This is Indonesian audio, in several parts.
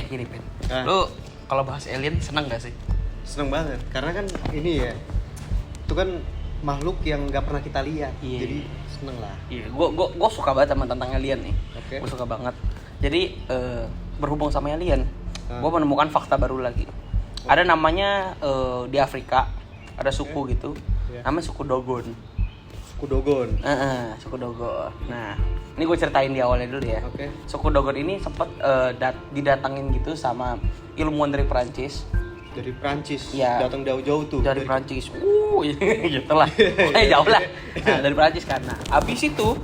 Gini Pin, lu kalau bahas alien seneng gak sih? Seneng banget, karena kan ini ya, itu kan makhluk yang nggak pernah kita lihat, jadi seneng lah. Iya, gue suka banget sama tentang alien nih. Gue suka banget. Jadi berhubung sama alien, gue menemukan fakta baru lagi. Ada namanya di Afrika ada suku gitu, namanya suku Dogon. Suku Dogon. Suku Dogon. Nah, ini gue ceritain di awalnya dulu ya. Suku Dogon ini sempat didatangin gitu sama ilmuwan dari Perancis. Dari Perancis, ya, datang jauh-jauh tuh. Dari Perancis, gitu lah. Jauh lah. Nah, dari Perancis kan. Nah, abis itu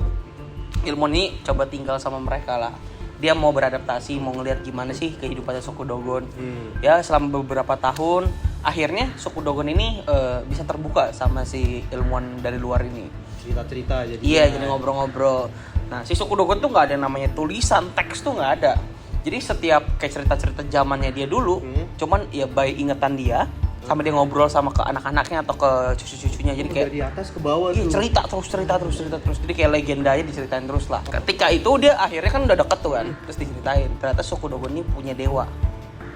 ilmuwan ini coba tinggal sama mereka lah. Dia mau beradaptasi, mau ngelihat gimana sih kehidupannya suku Dogon. Ya, selama beberapa tahun, akhirnya suku Dogon ini bisa terbuka sama si ilmuwan dari luar ini. Cerita-cerita jadi. Iya, jadi ngobrol-ngobrol. Nah, si suku Dogon tuh nggak ada yang namanya tulisan, teks tuh nggak ada. Jadi setiap kayak cerita-cerita zamannya dia dulu, cuman ya by ingatan dia, sama dia ngobrol sama ke anak-anaknya atau ke cucu-cucunya. Jadi kayak dari atas ke bawah tuh. cerita terus. Jadi kayak legendanya diceritain terus lah. Ketika itu dia akhirnya kan udah deket tuh kan, terus diceritain. Ternyata suku Dogon ini punya dewa.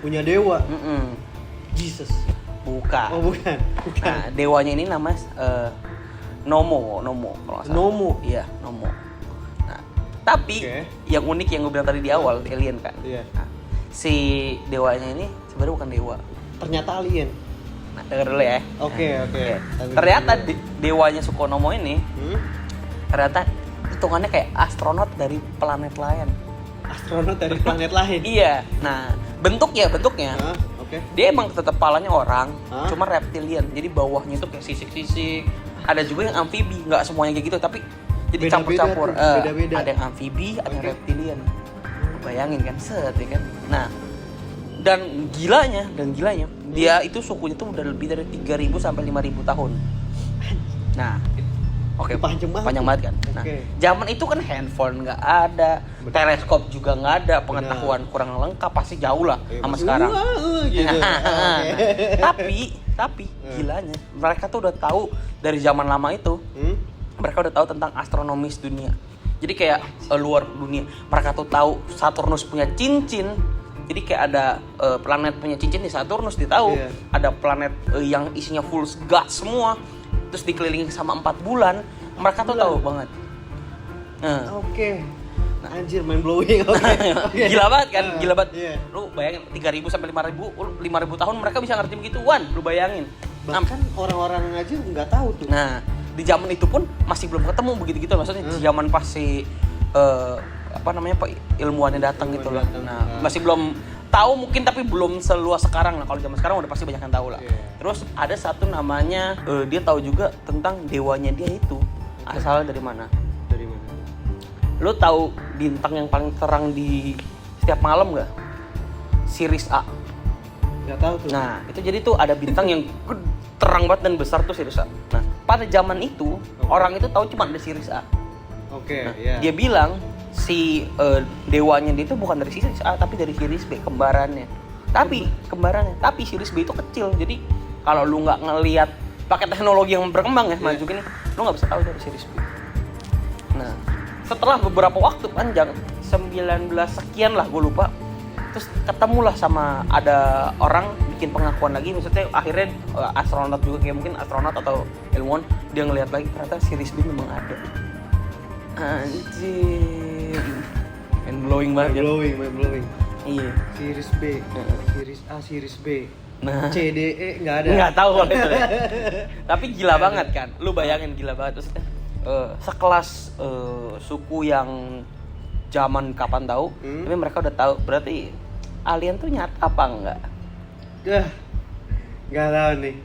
Punya dewa? Jesus. Bukan. Oh bukan. Nah, dewanya ini namanya Nomo kalau nggak salah. Nomo? Iya, Nomo. Nah, tapi yang unik yang gue bilang tadi di awal, alien kan. Nah, si dewanya ini sebenarnya bukan dewa. Ternyata alien. Nah, denger dulu ya. Oke. Ternyata dewanya Sukonomo ini ternyata hitungannya kayak astronot dari planet lain. Astronot dari planet lain? Iya. Nah, bentuknya dia emang tetap palanya orang, cuma reptilian. Jadi bawahnya itu kayak sisik-sisik. Ada juga yang amfibi, nggak semuanya kayak gitu, tapi jadi campur-campur. Beda-beda. Ada yang amfibi, ada yang reptilian. Bayangin kan, set ya kan. Nah, dan gilanya, dia itu sukunya tuh udah lebih dari 3.000 sampai 5.000 tahun. Nah, panjang banget kan. Nah, zaman itu kan handphone nggak ada, teleskop juga nggak ada, pengetahuan kurang lengkap, pasti jauh lah sama sekarang. Gitu. Tapi gilanya, mereka tuh udah tahu dari zaman lama itu, mereka udah tahu tentang astronomis dunia. Jadi kayak luar dunia, mereka tuh tahu Saturnus punya cincin. Jadi kayak ada planet punya cincin di Saturnus, dia tahu. Ada planet yang isinya full gas semua, terus dikelilingi sama 4 bulan. Mereka tuh tahu banget. Nah, anjir, mind blowing. Gila banget kan? Gila banget. Lu bayangin 3.000 sampai 5.000 tahun mereka bisa ngerti begituan. Lu bayangin. Bahkan orang-orang aja nggak tahu tuh. Nah, di zaman itu pun masih belum ketemu begitu-gitu. Maksudnya di zaman pas si ilmuwannya datang gitu lah. Nah, masih belum tahu mungkin, tapi belum seluas sekarang lah. Kalau zaman sekarang udah pasti banyak yang tahu lah. Terus ada satu namanya dia tahu juga tentang dewanya dia itu. Asalnya dari mana? Lo tahu bintang yang paling terang di setiap malam nggak? Sirius A. Nggak tahu tuh. Nah, itu jadi tuh ada bintang yang terang banget dan besar tuh Sirius A. Nah, pada zaman itu orang itu tahu cuma ada Sirius A. Dia bilang si dewanya dia itu bukan dari Sirius A tapi dari Sirius B, kembarannya. Tapi Sirius B itu kecil. Jadi kalau lu nggak ngelihat pakai teknologi yang berkembang maju gini, lu nggak bisa tahu dari Sirius B. Nah, setelah beberapa waktu panjang, 19 sekian lah gue lupa, terus ketemulah sama ada orang bikin pengakuan lagi, maksudnya akhirnya astronot juga, kayak mungkin astronot atau ilmuwan, dia ngelihat lagi ternyata Sirius B memang ada. Anjir, mind blowing banget. Mind blowing. Iya. Sirius B, Sirius A, Sirius B. Nah, C, D, E nggak ada. Nggak tahu kalau itu. Tapi gila banget kan, lu bayangin gila banget. Terus sekelas suku yang zaman kapan tahu, tapi mereka udah tahu. Berarti alien tuh nyata apa enggak? Nggak tahu nih.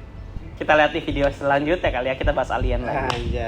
Kita lihat di video selanjutnya kali ya, kita bahas alien lagi.